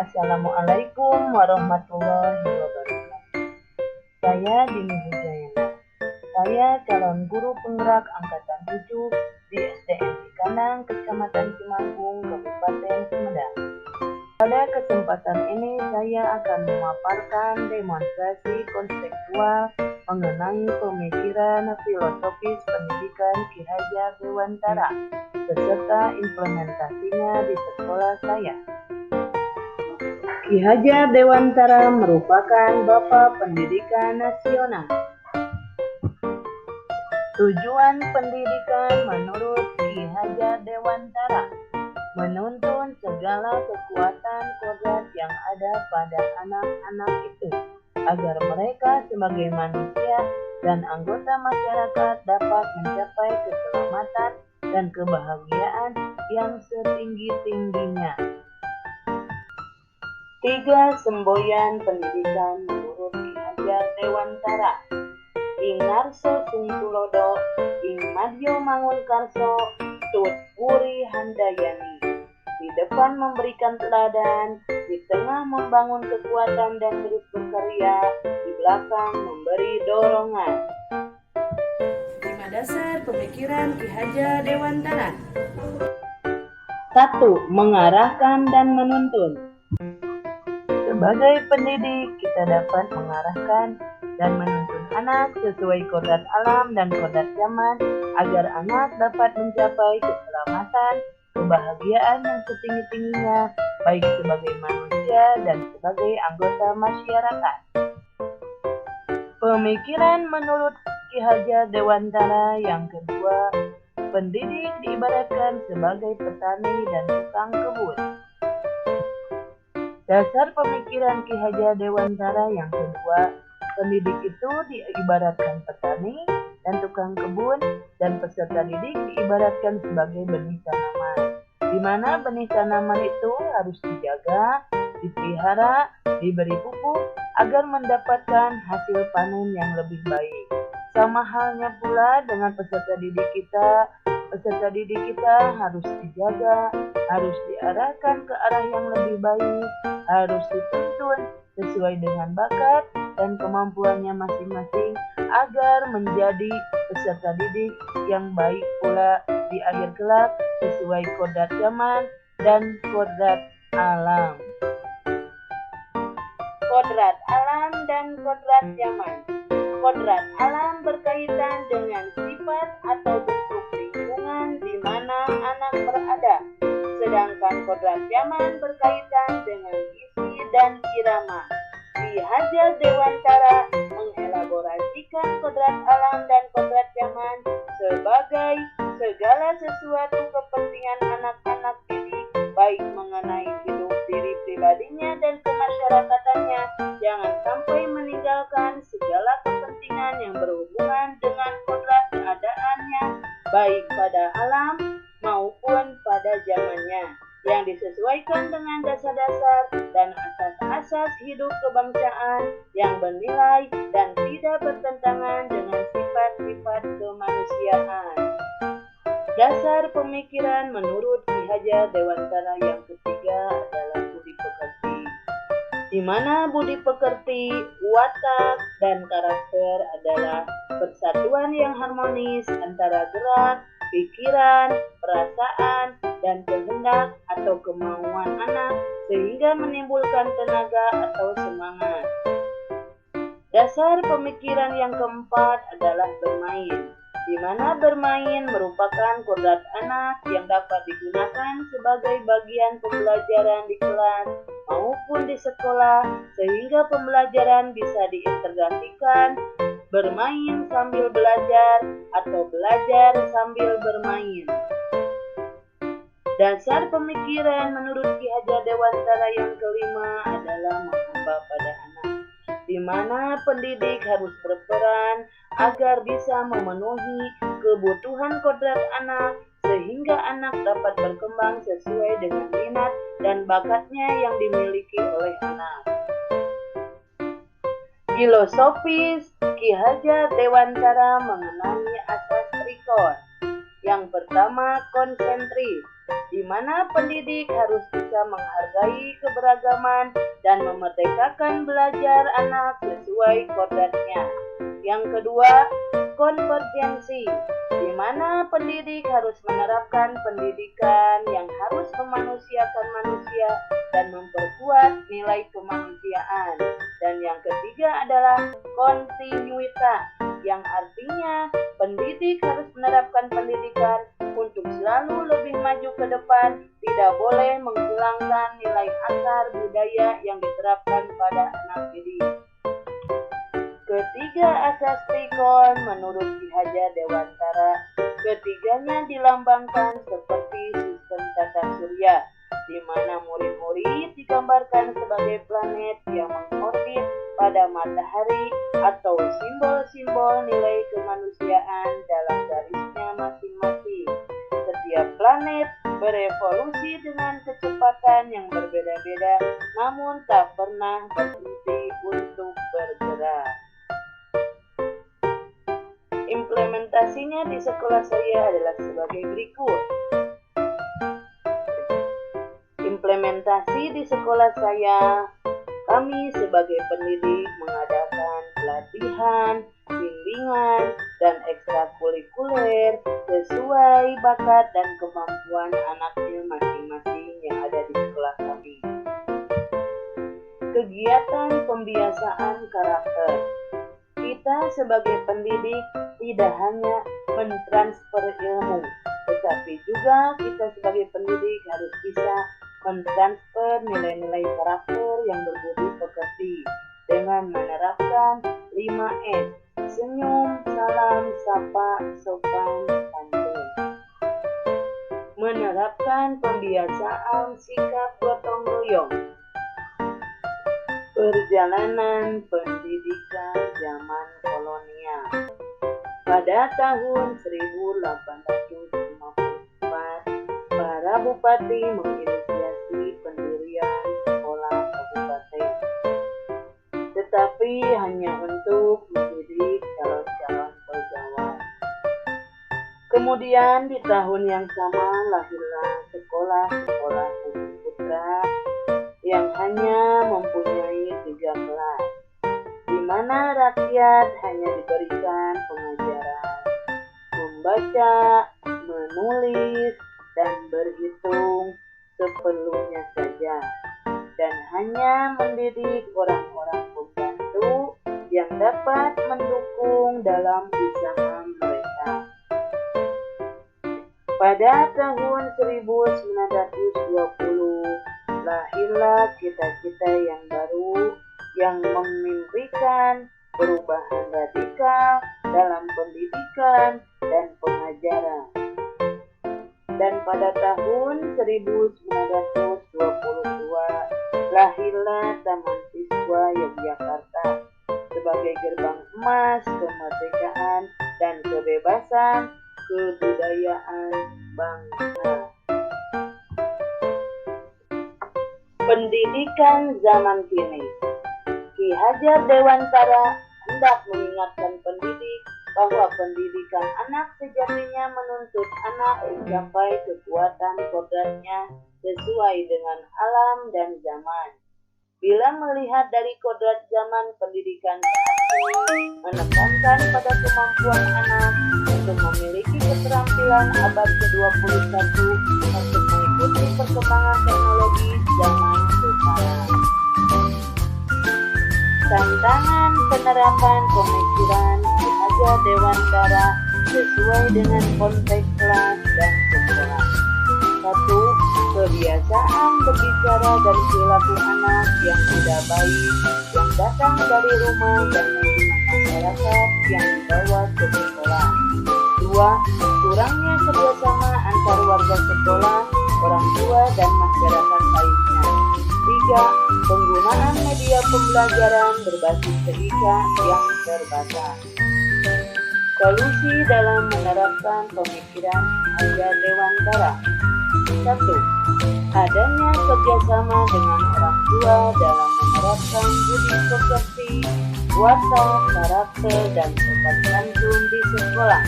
Assalamualaikum warahmatullahi wabarakatuh. Saya Dini Hujayana. Saya calon guru penggerak angkatan 7 di SDN Cikanang, Kecamatan Cimanggung, Kabupaten Sumedang. Pada kesempatan ini saya akan memaparkan demonstrasi konseptual mengenai pemikiran filosofis pendidikan Ki Hajar Dewantara beserta implementasinya di sekolah saya. Ki Hajar Dewantara merupakan Bapak Pendidikan Nasional. Tujuan pendidikan menurut Ki Hajar Dewantara menuntun segala kekuatan kodrat yang ada pada anak-anak itu agar mereka sebagai manusia dan anggota masyarakat dapat mencapai keselamatan dan kebahagiaan yang setinggi-tingginya. 3 semboyan pendidikan menurut Ki Hajar Dewantara. Ing Narso Sungtulodo, ing Madyo Mangunkarso, Tut Puri Handayani. Di depan memberikan teladan, di tengah membangun kekuatan dan terus berkarya, di belakang memberi dorongan. 5 dasar pemikiran Ki Hajar Dewantara. 1. Mengarahkan dan menuntun. Sebagai pendidik, kita dapat mengarahkan dan menuntun anak sesuai kodrat alam dan kodrat zaman agar anak dapat mencapai keselamatan, kebahagiaan yang setinggi-tingginya, baik sebagai manusia dan sebagai anggota masyarakat. Pemikiran menurut Ki Hajar Dewantara yang kedua, pendidik diibaratkan sebagai petani dan tukang kebun. Dasar pemikiran Ki Hajar Dewantara yang kedua, pendidik itu diibaratkan petani dan tukang kebun, dan peserta didik diibaratkan sebagai benih tanaman, di mana benih tanaman itu harus dijaga, dipelihara, diberi pupuk agar mendapatkan hasil panen yang lebih baik. Sama halnya pula dengan peserta didik kita harus dijaga, harus diarahkan ke arah yang lebih baik, harus dituntun sesuai dengan bakat dan kemampuannya masing-masing agar menjadi peserta didik yang baik pula di akhir kelak sesuai kodrat zaman dan kodrat alam. Kodrat alam dan kodrat zaman. Kodrat alam berkaitan dengan sifat atau bentuk lingkungan di mana anak berada, sedangkan kodrat zaman berkaitan dengan isi dan irama. Ki Hajar Dewantara mengelaborasikan kodrat alam dan kodrat zaman sebagai segala sesuatu kepentingan anak-anak didik, baik mengenai hidup diri pribadinya dan kemasyarakatannya. Jangan sampai meninggalkan segala kepentingan yang berhubungan dengan kodrat keadaannya, baik pada alam maupun pada zamannya, yang disesuaikan dengan dasar-dasar dan asas-asas hidup kebangsaan yang bernilai dan tidak bertentangan dengan sifat-sifat kemanusiaan. Dasar pemikiran menurut Ki Hajar Dewantara yang ketiga adalah budi pekerti, di mana budi pekerti, watak, dan karakter adalah persatuan yang harmonis antara gerak, pikiran, perasaan, dan kehendak atau kemauan anak sehingga menimbulkan tenaga atau semangat. Dasar pemikiran yang keempat adalah bermain, di mana bermain merupakan kodrat anak yang dapat digunakan sebagai bagian pembelajaran di kelas maupun di sekolah sehingga pembelajaran bisa diintegrasikan bermain sambil belajar atau belajar sambil bermain. Dasar pemikiran menurut Ki Hajar Dewantara yang kelima adalah menghamba pada anak, di mana pendidik harus berperan agar bisa memenuhi kebutuhan kodrat anak sehingga anak dapat berkembang sesuai dengan minat dan bakatnya yang dimiliki oleh anak. Filosofis Ki Hajar Dewantara mengenai asas rekor, Yang pertama, konsentris, di mana pendidik harus bisa menghargai keberagaman dan memerdekakan belajar anak sesuai kodratnya. Yang kedua, konvergensi, di mana pendidik harus menerapkan pendidikan yang harus memanusiakan manusia dan memperkuat nilai kemanusiaan. Dan yang ketiga adalah kontinuitas, yang artinya pendidik harus menerapkan pendidikan untuk selalu lebih maju ke depan, tidak boleh menghilangkan nilai akar budaya yang diterapkan pada anak didik. Ketiga asas Pikon menurut Ki Hajar Dewantara, ketiganya dilambangkan seperti sistem tata surya, di mana murid-murid digambarkan sebagai planet yang mengorbit pada matahari atau simbol-simbol nilai kemanusiaan dalam garisnya masing-masing. Setiap planet berevolusi dengan kecepatan yang berbeda-beda, namun tak pernah berhenti untuk bergerak. Implementasinya di sekolah saya adalah sebagai berikut. Implementasi di sekolah saya, kami sebagai pendidik mengadakan pelatihan, bimbingan, dan ekstrakurikuler sesuai bakat dan kemampuan anaknya masing-masing yang ada di sekolah kami. Kegiatan pembiasaan karakter. Kita sebagai pendidik tidak hanya mentransfer ilmu, tetapi juga kita sebagai pendidik harus bisa mentransfer nilai-nilai karakter yang berbudi pekerti dengan menerapkan 5S, senyum, salam, sapa, sopan, santun. Menerapkan pembiasaan sikap gotong royong. Perjalanan pendidikan zaman kolonial. Pada tahun 1854, para bupati menginisiasi pendirian sekolah kabupaten, tetapi hanya untuk mendidik calon-calon pegawai. Kemudian di tahun yang sama lahirlah sekolah-sekolah putra yang hanya mempunyai 3 kelas, di mana rakyat hanya diberikan pengajaran membaca, menulis, dan berhitung seperlunya saja, dan hanya mendidik orang-orang pembantu yang dapat mendukung dalam usaha mereka. Pada tahun 1920, lahirlah cita-cita yang baru yang memimpikan perubahan radikal dalam pendidikan dan pengajaran. Dan pada tahun 1922 lahirlah Taman Siswa Yogyakarta sebagai gerbang emas kemerdekaan dan kebebasan kebudayaan bangsa. Pendidikan zaman kini. Ki Hajar Dewantara hendak mengingatkan pendidik bahwa pendidikan anak sejatinya menuntut anak mencapai kekuatan kodratnya sesuai dengan alam dan zaman. Bila melihat dari kodrat zaman pendidikan saat ini menekankan pada kemampuan anak untuk memiliki keterampilan abad ke-21 untuk mengikuti perkembangan teknologi zaman sekarang. Tantangan penerapan pemikiran Ki Hajar Dewantara sesuai dengan konteks kelas dan sekolah. 1. Kebiasaan berbicara dan perilaku anak yang tidak baik yang datang dari rumah dan lingkungan masyarakat yang dibawa ke sekolah. 2. Kurangnya kerjasama antar warga sekolah, orang tua, dan masyarakat lainnya. 3. Penggunaan media pembelajaran berbasis digital yang terbatas. Solusi dalam menerapkan pemikiran Ki Hajar Dewantara. 1. Adanya kerjasama dengan orang tua dalam menerapkan budi pekerti, watak, karakter, dan sopan santun di sekolah.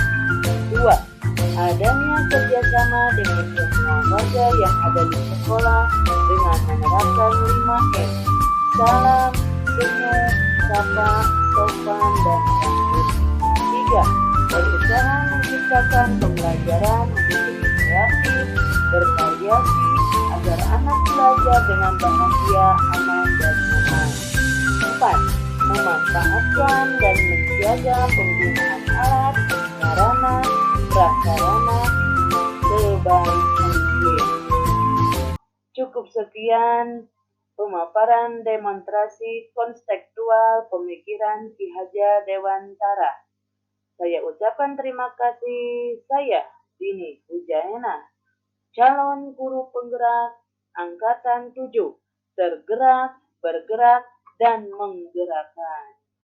2. adanya kerjasama dengan semua warga yang ada di sekolah dengan menerapkan 5M. Salam, senyum, sapa, sopan, dan santun. 3. Berusaha menciptakan pembelajaran menjadi kreatif, bervariasi, agar anak belajar dengan bahagia, aman, dan nyaman. 4. Memanfaatkan dan menjaga penggunaan alat, sarana, prasarana sebaik mungkin. Cukup sekian pemaparan demonstrasi konseptual pemikiran Ki Hajar Dewantara. Saya ucapkan terima kasih. Saya Dini Hujaena, calon guru penggerak Angkatan 7, tergerak, bergerak, dan menggerakkan.